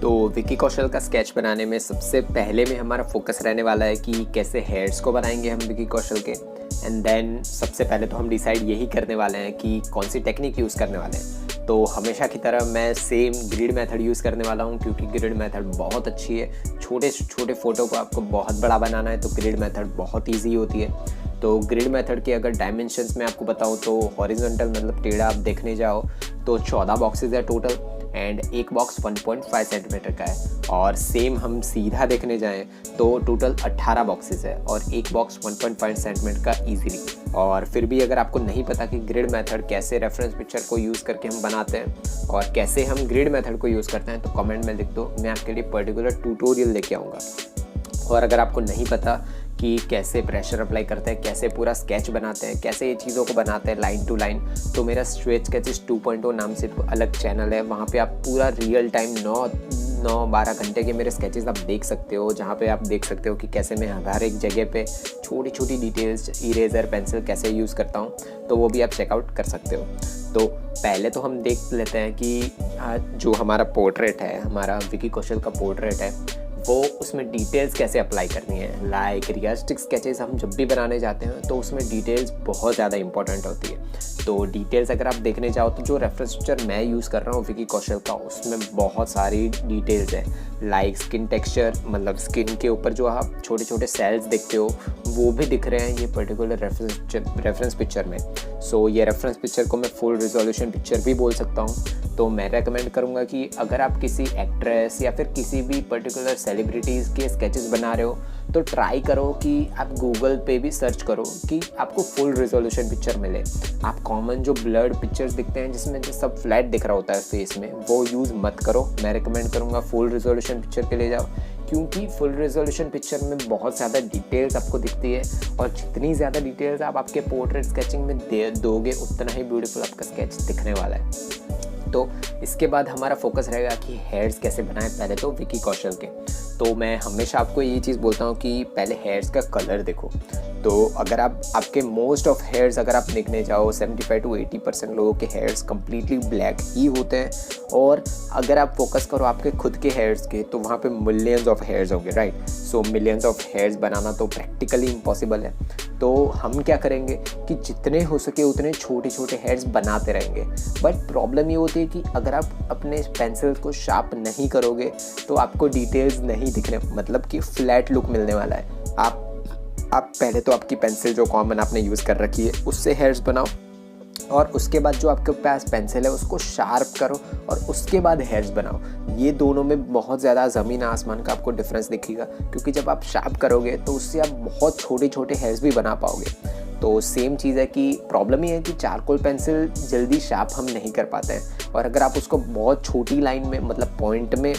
तो विकी कौशल का स्केच बनाने में सबसे पहले में हमारा फोकस रहने वाला है कि कैसे हेयर्स को बनाएंगे हम विकी कौशल के। एंड देन सबसे पहले तो हम डिसाइड यही करने वाले हैं कि कौन सी टेक्निक यूज़ करने वाले हैं। तो हमेशा की तरह मैं सेम ग्रिड मेथड यूज़ करने वाला हूँ, क्योंकि ग्रिड मेथड बहुत अच्छी है। छोटे छोटे फ़ोटो को आपको बहुत बड़ा बनाना है तो ग्रिड मेथड बहुत ईजी होती है। तो ग्रिड मेथड के अगर डायमेंशंस में आपको बताऊँ तो हॉरिजॉन्टल मतलब टेढ़ा आप देखने जाओ तो 14 बॉक्सेस है टोटल, एंड एक बॉक्स 1.5 सेंटीमीटर का है। और सेम हम सीधा देखने जाएं तो टोटल 18 बॉक्सेस है और एक बॉक्स 1.5 सेंटीमीटर का इजीली। और फिर भी अगर आपको नहीं पता कि ग्रिड मेथड कैसे रेफरेंस पिक्चर को यूज़ करके हम बनाते हैं और कैसे हम ग्रिड मेथड को यूज़ करते हैं, तो कमेंट में लिख दो, मैं आपके लिए पर्टिकुलर ट्यूटोरियल लेके आऊँगा। और अगर आपको नहीं पता कि कैसे प्रेशर अप्लाई करते हैं, कैसे पूरा स्केच बनाते हैं, कैसे ये चीज़ों को बनाते हैं लाइन टू लाइन, तो मेरा स्ट्रेट स्केचेस 2.0 नाम से अलग चैनल है। वहाँ पे आप पूरा रियल टाइम 9-12 घंटे के मेरे स्केचेस आप देख सकते हो, जहाँ पे आप देख सकते हो कि कैसे मैं हर एक जगह पे छोटी छोटी डिटेल्स, इरेज़र, पेंसिल कैसे यूज़ करता हूँ, तो वो भी आप चेकआउट कर सकते हो। तो पहले तो हम देख लेते हैं कि जो हमारा पोर्ट्रेट है, हमारा विकी कौशल का पोर्ट्रेट है, वो उसमें डिटेल्स कैसे अप्लाई करनी है। लाइक रियलिस्टिक स्केचेस हम जब भी बनाने जाते हैं तो उसमें डिटेल्स बहुत ज़्यादा इंपॉर्टेंट होती है। तो डिटेल्स अगर आप देखने जाओ तो जो रेफरेंस पिक्चर मैं यूज़ कर रहा हूँ विकी कौशल का, उसमें बहुत सारी डिटेल्स है। लाइक स्किन टेक्सचर, मतलब स्किन के ऊपर जो आप छोटे छोटे सेल्स देखते हो वो भी दिख रहे हैं ये पर्टिकुलर रेफरेंस पिक्चर में। सो ये रेफरेंस पिक्चर को मैं फुल रिजोल्यूशन पिक्चर भी बोल सकता हूँ। तो मैं रेकमेंड करूँगा कि अगर आप किसी एक्ट्रेस या फिर किसी भी पर्टिकुलर सेलिब्रिटीज़ के स्केचेस बना रहे हो तो ट्राई करो कि आप गूगल पे भी सर्च करो कि आपको फुल रिजोल्यूशन पिक्चर मिले। आप कॉमन जो ब्लर्ड पिक्चर्स दिखते हैं जिसमें जो सब फ्लैट दिख रहा होता है फेस में, वो यूज़ मत करो। मैं रिकमेंड करूँगा फुल रिजोल्यूशन पिक्चर के लिए जाओ, क्योंकि फुल रिजोल्यूशन पिक्चर में बहुत ज़्यादा डिटेल्स आपको दिखती है और जितनी ज़्यादा डिटेल्स आप आपके पोर्ट्रेट स्केचिंग में दोगे उतना ही ब्यूटीफुल आपका स्केच दिखने वाला है। तो इसके बाद हमारा फोकस रहेगा कि हेयर्स कैसे बनाएं, पहले तो विकी कौशल के। तो मैं हमेशा आपको ये चीज़ बोलता हूँ कि पहले हेयर्स का कलर देखो। तो अगर आपके मोस्ट ऑफ हेयर्स अगर आप देखने जाओ 75 to 80% लोगों के हेयर्स कम्प्लीटली ब्लैक ही होते हैं। और अगर आप फोकस करो आपके खुद के हेयर्स के तो वहाँ पे मिलियंस ऑफ हेयर्स होंगे, right. So millions of hairs बनाना तो प्रैक्टिकली इम्पॉसिबल है। तो हम क्या करेंगे कि जितने हो सके उतने छोटे छोटे हेयर्स बनाते रहेंगे। बट प्रॉब्लम ये होती है कि अगर आप अपने पेंसिल को शार्प नहीं करोगे तो आपको डिटेल्स नहीं दिखने, मतलब कि फ्लैट लुक मिलने वाला है। आप पहले तो आपकी पेंसिल जो कॉमन आपने यूज़ कर रखी है उससे हेयर्स बनाओ, और उसके बाद जो आपके पास पेंसिल है उसको शार्प करो और उसके बाद हेयर्स बनाओ। ये दोनों में बहुत ज़्यादा ज़मीन आसमान का आपको डिफरेंस दिखेगा, क्योंकि जब आप शार्प करोगे तो उससे आप बहुत छोटे छोटे हेयर्स भी बना पाओगे। तो सेम चीज़ है कि प्रॉब्लम ये है कि चारकोल पेंसिल जल्दी शार्प हम नहीं कर पाते हैं, और अगर आप उसको बहुत छोटी लाइन में मतलब पॉइंट में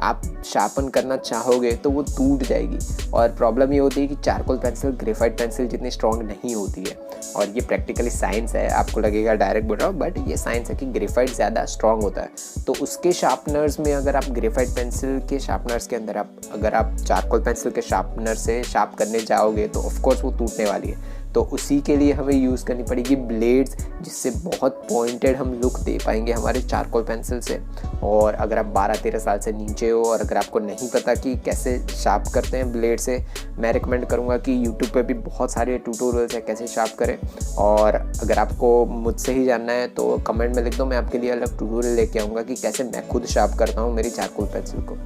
आप शार्पन करना चाहोगे तो वो टूट जाएगी। और प्रॉब्लम ये होती है कि चारकोल पेंसिल ग्रेफाइट पेंसिल जितनी स्ट्रॉन्ग नहीं होती है, और ये प्रैक्टिकली साइंस है। आपको लगेगा डायरेक्ट बोल रहा हूँ, बट ये साइंस है कि ग्रेफाइट ज़्यादा स्ट्रॉन्ग होता है। तो उसके शार्पनर्स में अगर आप ग्रेफाइट पेंसिल के शार्पनर्स के अंदर अगर आप चारकोल पेंसिल के शार्पनर से शार्प करने जाओगे तो ऑफकोर्स वो टूटने वाली है। तो उसी के लिए हमें यूज़ करनी पड़ेगी ब्लेड्स, जिससे बहुत पॉइंटेड हम लुक दे पाएंगे हमारे चारकोल पेंसिल से। और अगर आप 12-13 साल से नीचे हो और अगर आपको नहीं पता कि कैसे शार्प करते हैं ब्लेड से, मैं रिकमेंड करूँगा कि यूट्यूब पे भी बहुत सारे ट्यूटोरियल्स हैं कैसे शार्प करें। और अगर आपको मुझसे ही जानना है तो कमेंट में लिख दो, मैं आपके लिए अलग ट्यूटोरियल लेके आऊँगा कि कैसे मैं खुद शार्प करता हूँ मेरी चारकोल पेंसिल को।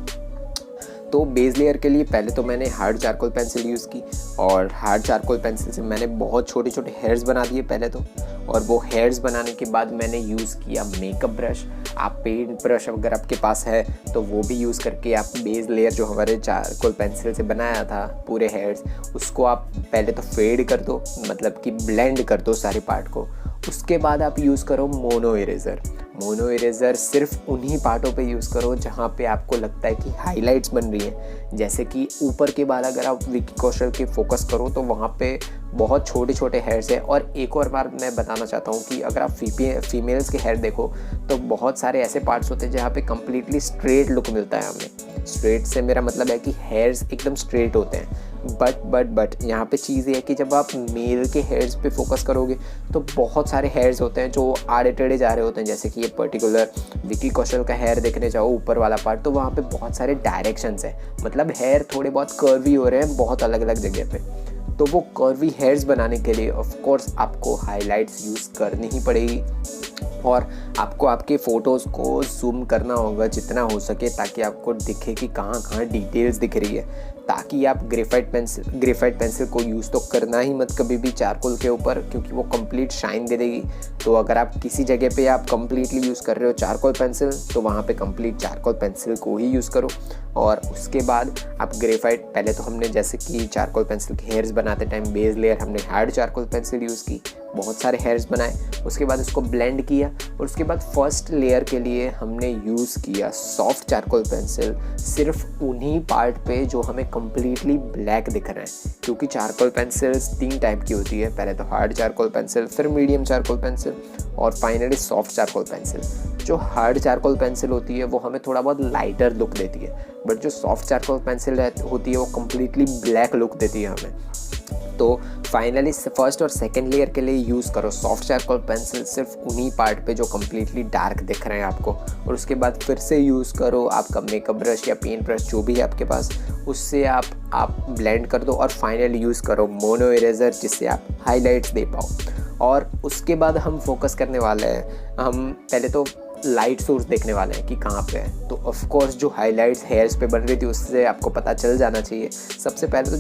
तो बेस लेयर के लिए पहले तो मैंने हार्ड चारकोल पेंसिल यूज़ की, और हार्ड चारकोल पेंसिल से मैंने बहुत छोटे छोटे हेयर्स बना दिए पहले तो। और वो हेयर्स बनाने के बाद मैंने यूज़ किया मेकअप ब्रश। आप पेंट ब्रश अगर आपके पास है तो वो भी यूज़ करके आप बेस लेयर जो हमारे चारकोल पेंसिल से बनाया था पूरे हेयर्स, उसको आप पहले तो फेड कर दो, मतलब कि ब्लेंड कर दो सारे पार्ट को। उसके बाद आप यूज़ करो मोनो इरेज़र। मोनो इरेज़र सिर्फ उन्हीं पार्टों पे यूज़ करो जहाँ पे आपको लगता है कि हाइलाइट्स बन रही हैं। जैसे कि ऊपर के बाल अगर आप विकी कौशल के फोकस करो तो वहाँ पे बहुत छोटे छोटे हेयर्स है। और एक और बार मैं बताना चाहता हूँ कि अगर आप फीमेल्स के हेयर देखो तो बहुत सारे ऐसे पार्ट्स होते हैं जहाँ पे कम्प्लीटली स्ट्रेट लुक मिलता है हमें। स्ट्रेट से मेरा मतलब है कि हेयर्स एकदम स्ट्रेट होते हैं। बट यहाँ पे चीज़ ये है कि जब आप मेल के हेयर्स पे फोकस करोगे तो बहुत सारे हेयर्स होते हैं जो आड़े टेढ़े जा रहे होते हैं। जैसे कि ये पर्टिकुलर विकी कौशल का हेयर देखने जाओ ऊपर वाला पार्ट, तो वहाँ पे बहुत सारे डायरेक्शंस हैं, मतलब हेयर थोड़े बहुत कर्वी हो रहे हैं बहुत अलग अलग जगह पे। तो वो कर्वी हेयर्स बनाने के लिए ऑफ कोर्स आपको हाइलाइट्स यूज़ करनी ही पड़ेगी और आपको आपके फ़ोटोज़ को जूम करना होगा जितना हो सके, ताकि आपको दिखे कि कहाँ कहाँ डिटेल्स दिख रही है, ताकि आप ग्रेफाइट पेंसिल को यूज़ तो करना ही मत कभी भी चारकोल के ऊपर, क्योंकि वो कंप्लीट शाइन दे देगी। तो अगर आप किसी जगह पे आप कंप्लीटली यूज़ कर रहे हो चारकोल पेंसिल, तो वहाँ पे कंप्लीट चारकोल पेंसिल को ही यूज़ करो। और उसके बाद आप ग्रेफाइट, पहले तो हमने जैसे कि चारकोल पेंसिल के हेयर्स बनाते टाइम बेस लेयर हमने हार्ड चारकोल पेंसिल यूज़ की, बहुत सारे हेयर्स बनाए, उसके बाद उसको ब्लेंड किया और उसके बाद फर्स्ट लेयर के लिए हमने यूज़ किया सॉफ्ट चारकोल पेंसिल, सिर्फ उन्हीं पार्ट पे जो हमें कम्प्लीटली ब्लैक दिख रहे हैं। क्योंकि चारकोल पेंसिल्स 3 टाइप की होती है, पहले तो हार्ड चारकोल पेंसिल, फिर मीडियम चारकोल पेंसिल और फाइनली सॉफ्ट चारकोल पेंसिल। जो हार्ड चारकोल पेंसिल होती है वो हमें थोड़ा बहुत लाइटर लुक देती है, बट जो सॉफ्ट चारकोल पेंसिल होती है वो कम्प्लीटली ब्लैक लुक देती है हमें। तो फाइनली फर्स्ट और सेकंड लेयर के लिए यूज़ करो सॉफ्ट चारकोल पेंसिल सिर्फ उन्हीं पार्ट पे जो कम्प्लीटली डार्क दिख रहे हैं आपको, और उसके बाद फिर से यूज़ करो आपका मेकअप ब्रश या पेंट ब्रश जो भी है आपके पास, उससे आप ब्लेंड कर दो और फाइनली यूज़ करो मोनो इरेजर जिससे आप हाईलाइट्स दे पाओ। और उसके बाद हम फोकस करने वाले हैं, हम पहले तो लाइट सोर्स देखने वाले हैं कि कहाँ पे है। तो ऑफ कोर्स जो हाइलाइट्स हेयर्स पे बन रही थी उससे आपको पता चल जाना चाहिए। सबसे पहले तो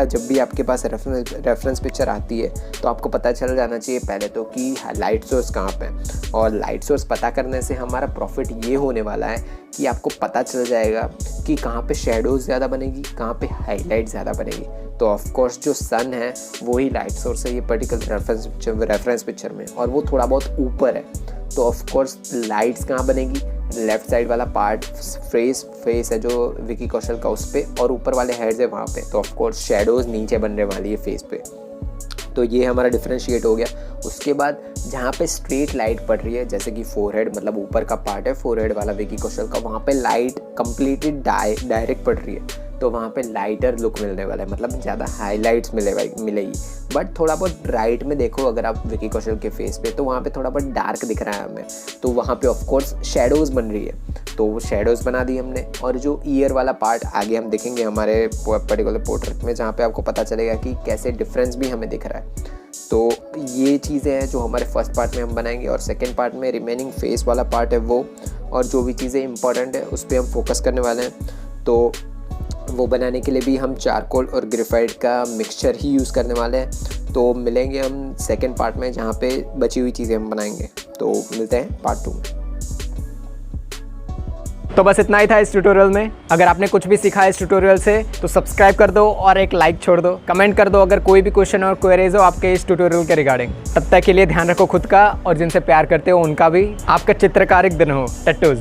जब भी आपके पास रेफरेंस पिक्चर आती है तो आपको पता चल जाना चाहिए पहले तो कि लाइट सोर्स कहाँ पे है। और लाइट सोर्स पता करने से हमारा प्रॉफिट ये होने वाला है कि आपको पता चल जाएगा कि कहाँ पे शेडोज़ ज़्यादा बनेगी, कहाँ पे हाईलाइट ज़्यादा बनेगी। तो ऑफ कोर्स जो सन है वो ही लाइट सोर्स है ये पर्टिकुलर रेफरेंस पिक्चर में, और वो थोड़ा बहुत ऊपर है। तो ऑफ कोर्स लाइट्स कहाँ बनेगी, लेफ्ट साइड वाला पार्ट फेस है जो विकी कौशल का, उस पर, और ऊपर वाले हेड्स है वहाँ पे। तो ऑफ कोर्स शेडोज़ नीचे बनने वाली है फेस पे। तो ये हमारा डिफरेंशिएट हो गया। उसके बाद जहाँ पे स्ट्रेट लाइट पड़ रही है, जैसे कि फोरहेड मतलब ऊपर का पार्ट है फोरहेड वाला विकी कौशल का, वहाँ पे लाइट कम्प्लीटली डायरेक्ट पड़ रही है, तो वहाँ पे लाइटर लुक मिलने वाला है, मतलब ज़्यादा हाईलाइट्स मिलेगी। बट थोड़ा बहुत राइट में देखो अगर आप विकी कौशल के फेस पे, तो वहाँ पे थोड़ा बहुत डार्क दिख रहा है हमें, तो वहाँ पे ऑफ कोर्स शेडोज़ बन रही है, तो वो शेडोज़ बना दी हमने। और जो ईयर वाला पार्ट आगे हम देखेंगे हमारे पर्टिकुलर पोर्ट्रेट में, जहाँ पे आपको पता चलेगा कि कैसे डिफरेंस भी हमें दिख रहा है। तो ये चीज़ें हैं जो हमारे फर्स्ट पार्ट में हम बनाएंगे, और सेकेंड पार्ट में रिमेनिंग फेस वाला पार्ट है वो, और जो भी चीज़ें इंपॉर्टेंट है उस पर हम फोकस करने वाले हैं। तो वो बनाने के लिए भी हम चारकोल और ग्रेफाइट का मिक्सचर ही यूज़ करने वाले हैं। तो मिलेंगे हम सेकेंड पार्ट में जहाँ पे बची हुई चीज़ें हम बनाएंगे। तो मिलते हैं पार्ट 2 में। तो बस इतना ही था इस ट्यूटोरियल में। अगर आपने कुछ भी सीखा इस ट्यूटोरियल से तो सब्सक्राइब कर दो और एक लाइक छोड़ दो, कमेंट कर दो अगर कोई भी क्वेश्चन और क्वेरीज हो आपके इस ट्यूटोरियल के रिगार्डिंग। तब तक के लिए ध्यान रखो खुद का और जिनसे प्यार करते हो उनका भी। आपका चित्रकारिक दिन हो। टट्टूज।